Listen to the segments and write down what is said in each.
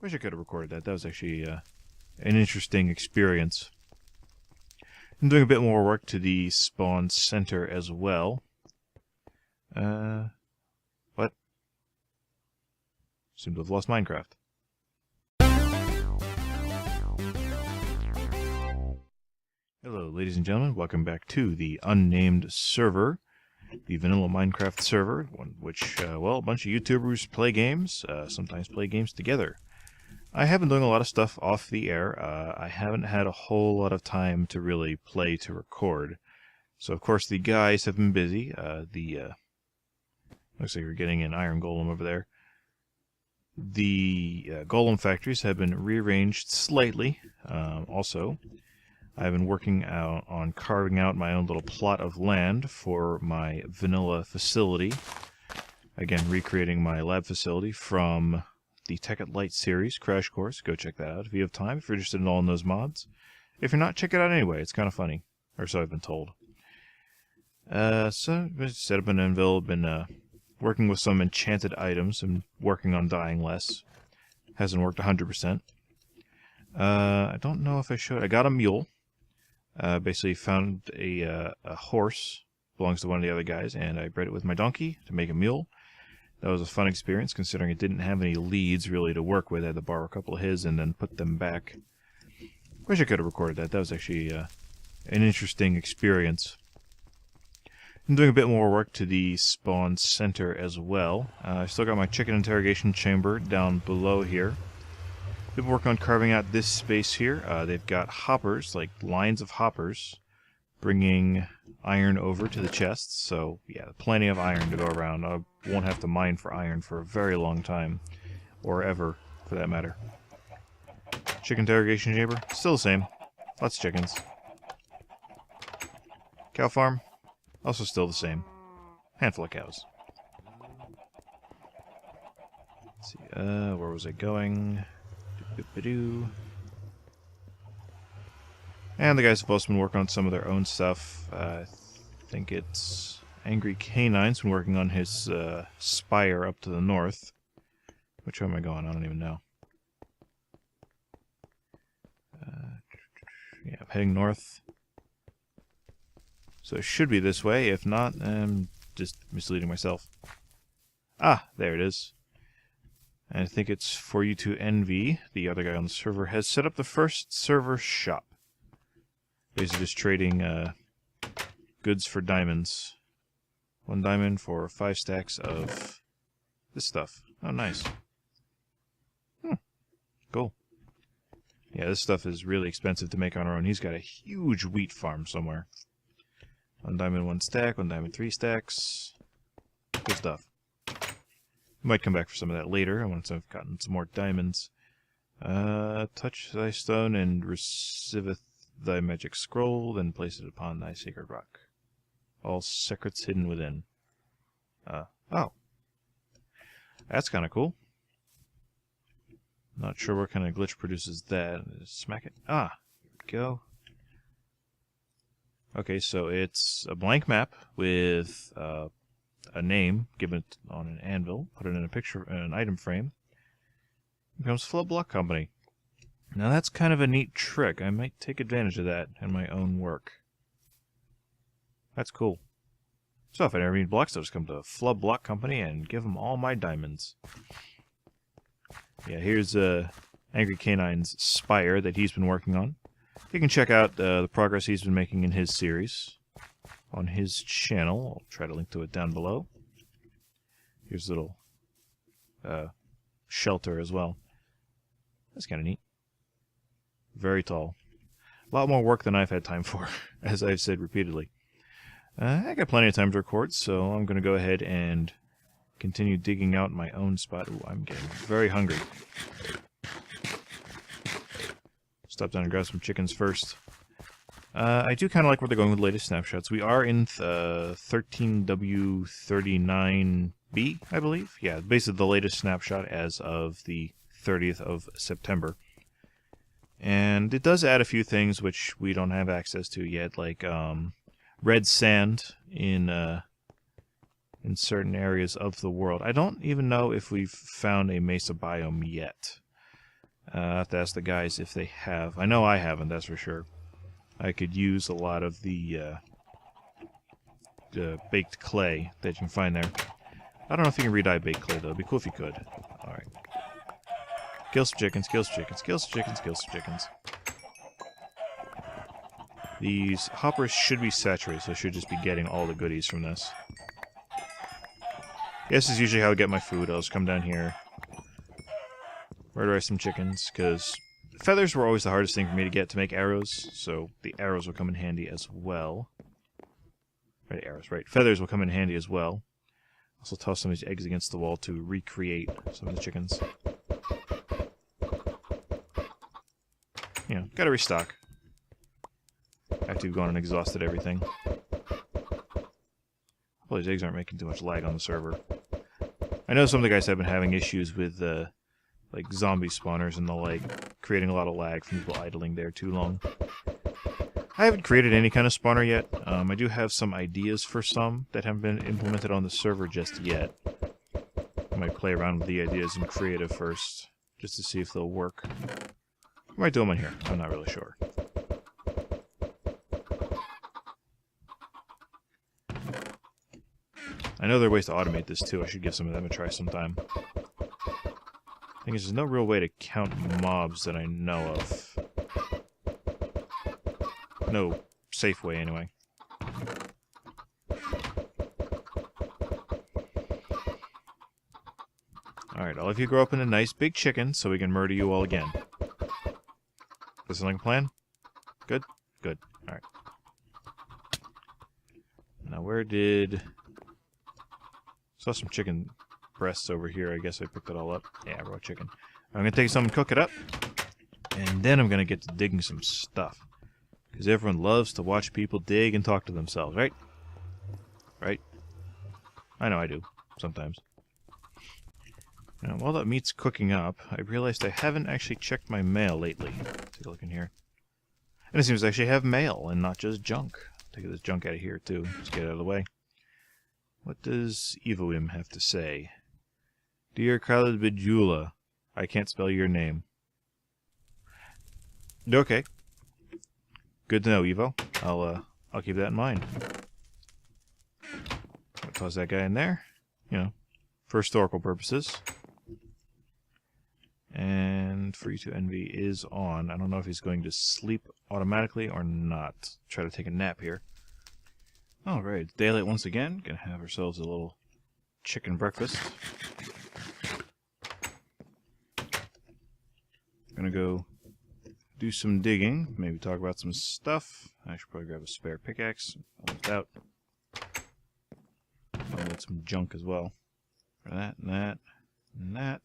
Wish I could have recorded that. That was actually an interesting experience. I'm doing a bit more work to the spawn center as well. What? Seem to have lost Minecraft. Hello, ladies and gentlemen. Welcome back to the Unnamed server, the vanilla Minecraft server, which, well, a bunch of YouTubers play games, sometimes play games together. I have been doing a lot of stuff off the air. I haven't had a whole lot of time to really play to record. So, of course, the guys have been busy. Looks like we're getting an iron golem over there. The golem factories have been rearranged slightly. Also, I've been working on carving out my own little plot of land for my vanilla facility. Again, recreating my lab facility from the Tech at Light series Crash Course. Go check that out if you have time, if you're interested in all in those mods. If you're not, check it out anyway. It's kind of funny. Or so I've been told. So, set up an anvil, been working with some enchanted items and working on dying less. Hasn't worked 100%. I don't know if I showed... I got a mule. Basically found a horse. Belongs to one of the other guys, and I bred it with my donkey to make a mule. That was a fun experience, considering it didn't have any leads really to work with. I had to borrow a couple of his and then put them back. Wish I could have recorded that. That was actually an interesting experience. I'm doing a bit more work to the spawn center as well. I still got my chicken interrogation chamber down below here. Been working on carving out this space here. They've got hoppers, like lines of hoppers, bringing iron over to the chests. So, yeah, plenty of iron to go around. I won't have to mine for iron for a very long time. Or ever, for that matter. Chicken interrogation chamber, still the same. Lots of chickens. Cow farm, also still the same. Handful of cows. Let's see, where was I going? And the guys have also been working on some of their own stuff. I think it's Angry Canine's been working on his spire up to the north. Which way am I going? I don't even know. Yeah, I'm heading north. So it should be this way. If not, I'm just misleading myself. Ah, there it is. And I think it's For You to Envy, the other guy on the server, has set up the first server shop. Basically just trading goods for diamonds. 1 diamond for 5 stacks of this stuff. Oh, nice. Cool. Yeah, this stuff is really expensive to make on our own. He's got a huge wheat farm somewhere. 1 diamond, 1 stack, 1 diamond, 3 stacks. Good stuff. Might come back for some of that later, once I've gotten some more diamonds. Touch thy stone and receiveth thy magic scroll, then place it upon thy sacred rock. All secrets hidden within. Oh. That's kind of cool. Not sure what kind of glitch produces that. Smack it. Ah, here we go. Okay, so it's a blank map with a name given it on an anvil, put it in a picture, an item frame. It becomes Flood Block Company. Now that's kind of a neat trick. I might take advantage of that in my own work. That's cool. So if I ever need blocks, I'll just come to Flood Block Company and give them all my diamonds. Yeah, here's Angry Canine's spire that he's been working on. You can check out the progress he's been making in his series on his channel. I'll try to link to it down below. Here's a little shelter as well. That's kind of neat. Very tall. A lot more work than I've had time for, as I've said repeatedly. I got plenty of time to record, so I'm going to go ahead and continue digging out my own spot. Ooh, I'm getting very hungry. Stop down and grab some chickens first. I do kind of like where they're going with the latest snapshots. We are in 13W39B, I believe. Yeah, basically the latest snapshot as of the 30th of September. And it does add a few things which we don't have access to yet, like red sand in certain areas of the world. I don't even know if we've found a mesa biome yet. I have to ask the guys if they have. I know I haven't, that's for sure. I could use a lot of the baked clay that you can find there. I don't know if you can re-dye baked clay, though. It'd be cool if you could. Alright. Kill some chickens, kill some chickens, kill some chickens, kill some chickens. These hoppers should be saturated, so I should just be getting all the goodies from this. This is usually how I get my food. I'll just come down here, murderize some chickens, because feathers were always the hardest thing for me to get to make arrows, so the arrows will come in handy as well. Right, arrows, right. Feathers will come in handy as well. Also toss some of these eggs against the wall to recreate some of the chickens. You know, gotta restock. After you've gone and exhausted everything. Hopefully these eggs aren't making too much lag on the server. I know some of the guys have been having issues with, like, zombie spawners and the like, creating a lot of lag from people idling there too long. I haven't created any kind of spawner yet. I do have some ideas for some that haven't been implemented on the server just yet. I might play around with the ideas in creative first, just to see if they'll work. I might do them in here. I'm not really sure. I know there are ways to automate this too. I should give some of them a try sometime. Thing is, there's no real way to count mobs that I know of. No safe way, anyway. Alright, all of you grow up into nice big chickens so we can murder you all again. This sound like a plan? Good? Good. Alright. Now, where did... Saw some chicken breasts over here. I guess I picked it all up. Yeah, raw chicken. I'm going to take some and cook it up. And then I'm going to get to digging some stuff. Because everyone loves to watch people dig and talk to themselves, right? Right? I know I do. Sometimes. Now, while that meat's cooking up, I realized I haven't actually checked my mail lately. Take a look in here. And it seems I actually have mail and not just junk. Take this junk out of here, too. Let's get it out of the way. What does Evoim have to say? Dear Khaled Bejula, I can't spell your name. Okay. Good to know, Evo. I'll keep that in mind. I'll toss that guy in there. You know, for historical purposes. And Free to Envy is on. I don't know if he's going to sleep automatically or not. Try to take a nap here. Alright, it's daylight once again. Gonna have ourselves a little chicken breakfast. Gonna go do some digging, maybe talk about some stuff. I should probably grab a spare pickaxe. Almost out. I'll get some junk as well. For that, and that, and that.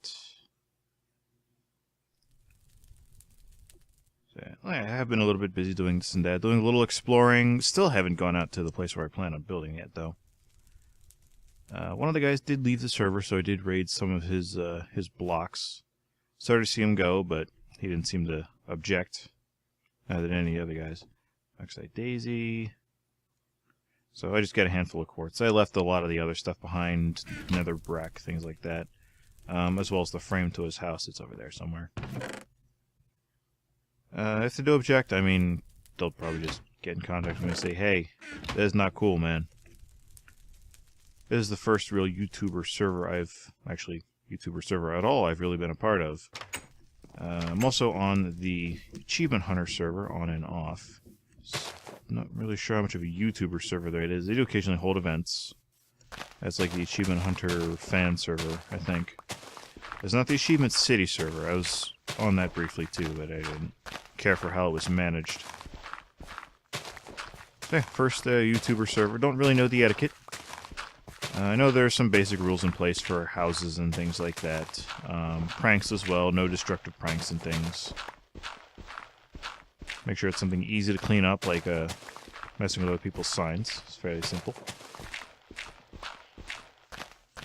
So, I have been a little bit busy doing this and that, doing a little exploring. Still haven't gone out to the place where I plan on building yet, though. One of the guys did leave the server, so I did raid some of his blocks. Started to see him go, but he didn't seem to object, other than any other guys. Oxide Daisy. So I just got a handful of quartz. I left a lot of the other stuff behind, nether brack, things like that. As well as the frame to his house. It's over there somewhere. If they do object, I mean, they'll probably just get in contact with me and say, hey, that is not cool, man. This is the first real YouTuber server YouTuber server at all I've really been a part of. I'm also on the Achievement Hunter server, on and off. Not really sure how much of a YouTuber server there it is. They do occasionally hold events. That's like the Achievement Hunter fan server, I think. It's not the Achievement City server. I was on that briefly too, but I didn't care for how it was managed. Okay, first YouTuber server. Don't really know the etiquette. I know there are some basic rules in place for houses and things like that. Pranks as well. No destructive pranks and things. Make sure it's something easy to clean up, like messing with other people's signs. It's fairly simple.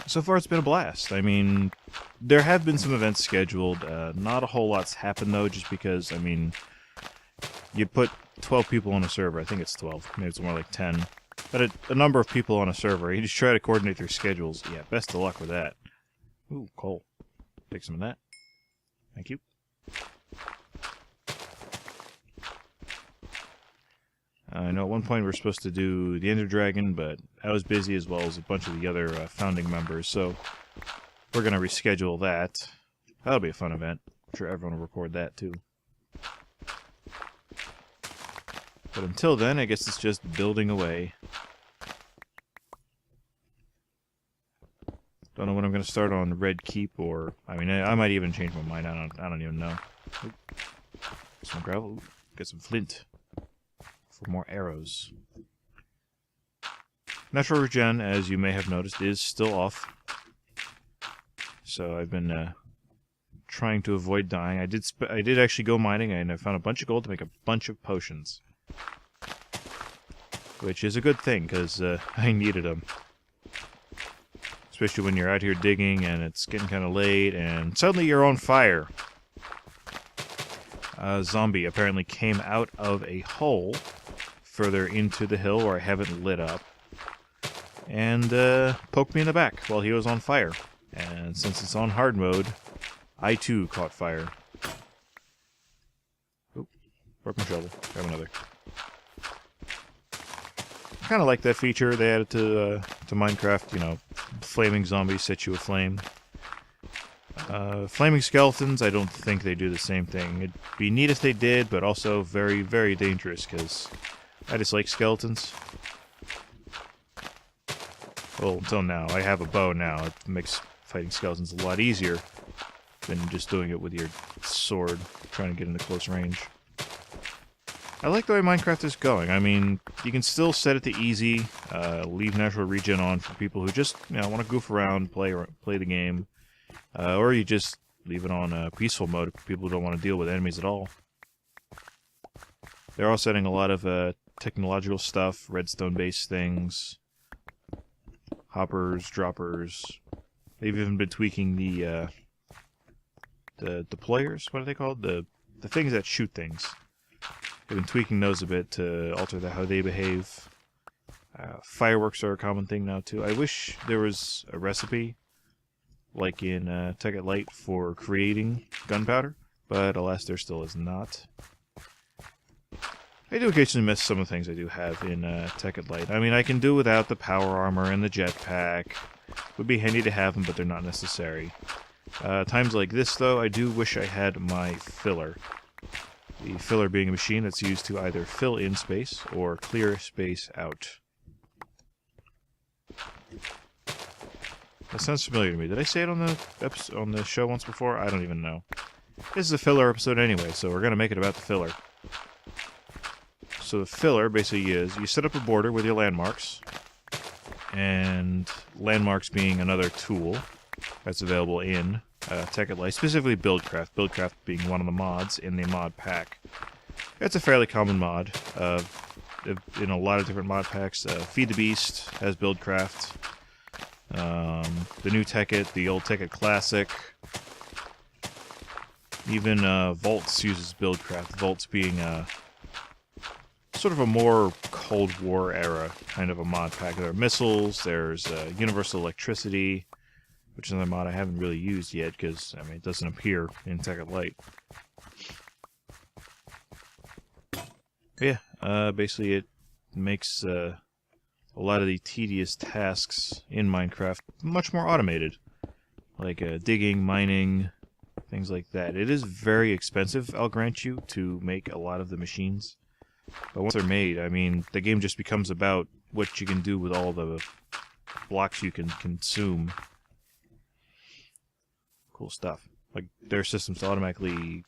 So far, it's been a blast. I mean, there have been some events scheduled. Not a whole lot's happened, though, just because, I mean, you put 12 people on a server. I think it's 12. Maybe it's more like 10. But a number of people on a server. You just try to coordinate their schedules. Yeah, best of luck with that. Ooh, coal. Take some of that. Thank you. I know at one point we were supposed to do the Ender Dragon, but I was busy as well as a bunch of the other founding members, so we're going to reschedule that. That'll be a fun event. I'm sure everyone will record that too. But until then, I guess it's just building away. Don't know when I'm going to start on Red Keep, or... I mean, I might even change my mind. I don't even know. Oop. Some gravel. Ooh, get some flint for more arrows. Natural regen, as you may have noticed, is still off. So I've been trying to avoid dying. I did actually go mining, and I found a bunch of gold to make a bunch of potions. Which is a good thing, because I needed them. Especially when you're out here digging, and it's getting kind of late, and suddenly you're on fire. A zombie apparently came out of a hole further into the hill where I haven't lit up, and poked me in the back while he was on fire. And since it's on hard mode, I too caught fire. Oop, broke my shovel. Grab another. I kind of like that feature they added to Minecraft. You know, flaming zombies set you aflame. Flaming skeletons, I don't think they do the same thing. It'd be neat if they did, but also very, very dangerous, because I dislike skeletons. Well, until now. I have a bow now. It makes fighting skeletons a lot easier than just doing it with your sword, trying to get into close range. I like the way Minecraft is going. I mean, you can still set it to easy, leave natural regen on for people who just, you know, want to goof around, play the game. Or you just leave it on peaceful mode if people don't want to deal with enemies at all. They're also adding a lot of technological stuff, redstone-based things, hoppers, droppers. They've even been tweaking the deployers. What are they called? The things that shoot things. They've been tweaking those a bit to alter how they behave. Fireworks are a common thing now too. I wish there was a recipe, like in Tekkit Light, for creating gunpowder, but alas, there still is not. I do occasionally miss some of the things I do have in Tekkit Light. I mean, I can do without the power armor and the jetpack. Would be handy to have them, but they're not necessary. Times like this, though, I do wish I had my filler. The filler being a machine that's used to either fill in space or clear space out. That sounds familiar to me. Did I say it on the show once before? I don't even know. This is a filler episode anyway, so we're going to make it about the filler. So the filler basically is, you set up a border with your landmarks, and landmarks being another tool that's available in Tekkit Light, specifically Buildcraft. Buildcraft being one of the mods in the mod pack. It's a fairly common mod in a lot of different mod packs. Feed the Beast has Buildcraft. The new Tekkit, the old Tekkit Classic. Even Vaults uses Buildcraft. Vaults being sort of a more Cold War era kind of a mod pack. There are missiles, there's Universal Electricity, which is another mod I haven't really used yet because, I mean, it doesn't appear in Tekkit Light. But yeah, basically it makes a lot of the tedious tasks in Minecraft much more automated. Like digging, mining, things like that. It is very expensive, I'll grant you, to make a lot of the machines. But once they're made, I mean, the game just becomes about what you can do with all the blocks you can consume. Cool stuff. Like, there are systems to automatically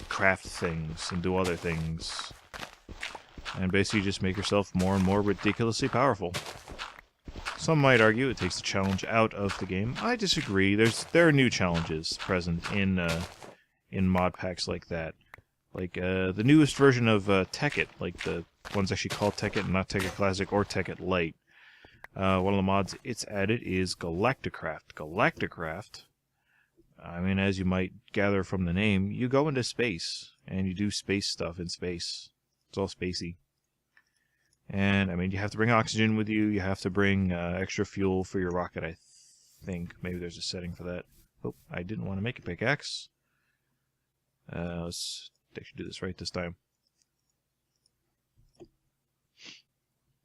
craft things and do other things. And basically just make yourself more and more ridiculously powerful. Some might argue it takes the challenge out of the game. I disagree. There are new challenges present in mod packs like that. Like, the newest version of Tekkit, like the one's actually called Tekkit and not Tekkit Classic or Tekkit Light. One of the mods it's added is Galacticraft. Galacticraft, I mean, as you might gather from the name, you go into space, and you do space stuff in space. It's all spacey. And, I mean, you have to bring oxygen with you, you have to bring extra fuel for your rocket, I think. Maybe there's a setting for that. Oh, I didn't want to make a pickaxe. Let's actually do this right this time.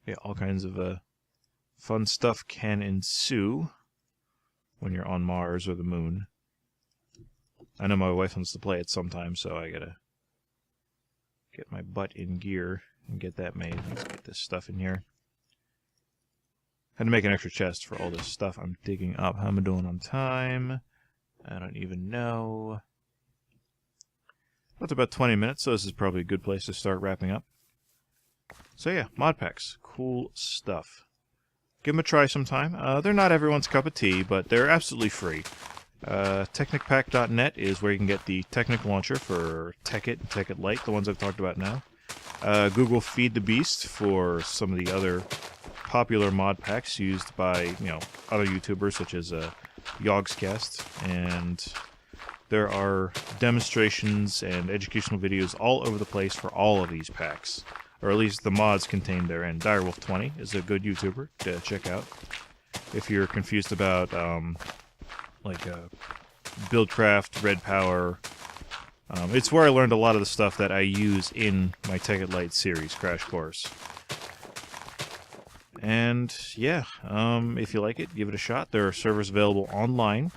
Yeah, all kinds of fun stuff can ensue when you're on Mars or the Moon. I know my wife wants to play it sometime, so I gotta get my butt in gear and get that made. Let's get this stuff in here. Had to make an extra chest for all this stuff I'm digging up. How am I doing on time? I don't even know. That's about 20 minutes, so this is probably a good place to start wrapping up. So yeah, mod packs. Cool stuff. Give them a try sometime. They're not everyone's cup of tea, but they're absolutely free. Technicpack.net is where you can get the Technic launcher for Tekkit and Tekkit Lite, the ones I've talked about now. Google Feed the Beast for some of the other popular mod packs used by, other YouTubers such as Yogscast, and there are demonstrations and educational videos all over the place for all of these packs, or at least the mods contained therein. Direwolf20 is a good YouTuber to check out if you're confused about Buildcraft, Red Power. It's where I learned a lot of the stuff that I use in my Tekkit Lite series Crash Course. And yeah, if you like it, give it a shot. There are servers available online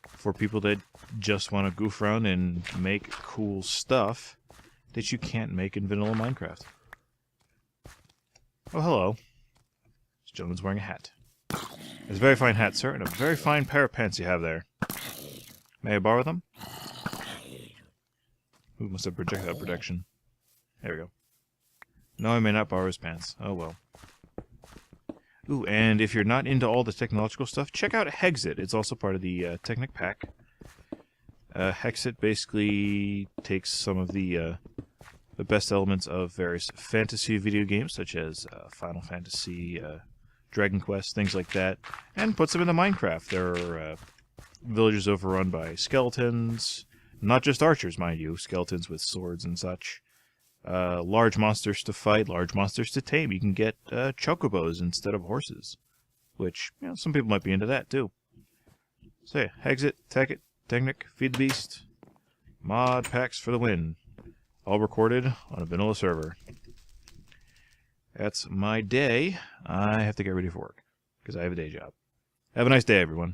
for people that just want to goof around and make cool stuff that you can't make in vanilla Minecraft. Oh, hello. This gentleman's wearing a hat. It's a very fine hat, sir, and a very fine pair of pants you have there. May I borrow them? Ooh, must have projectile protection. There we go. No, I may not borrow his pants. Oh well. Ooh, and if you're not into all the technological stuff, check out Hexit. It's also part of the Technic Pack. Hexit basically takes some of the best elements of various fantasy video games, such as Final Fantasy, Dragon Quest, things like that, and puts them into Minecraft. There are villages overrun by skeletons, not just archers, mind you, skeletons with swords and such. Large monsters to fight, large monsters to tame. You can get chocobos instead of horses, which, some people might be into that too. So yeah, Hexit, Tekkit, Technic, Feed the Beast, mod packs for the win. All recorded on a vanilla server. That's my day. I have to get ready for work, because I have a day job. Have a nice day, everyone.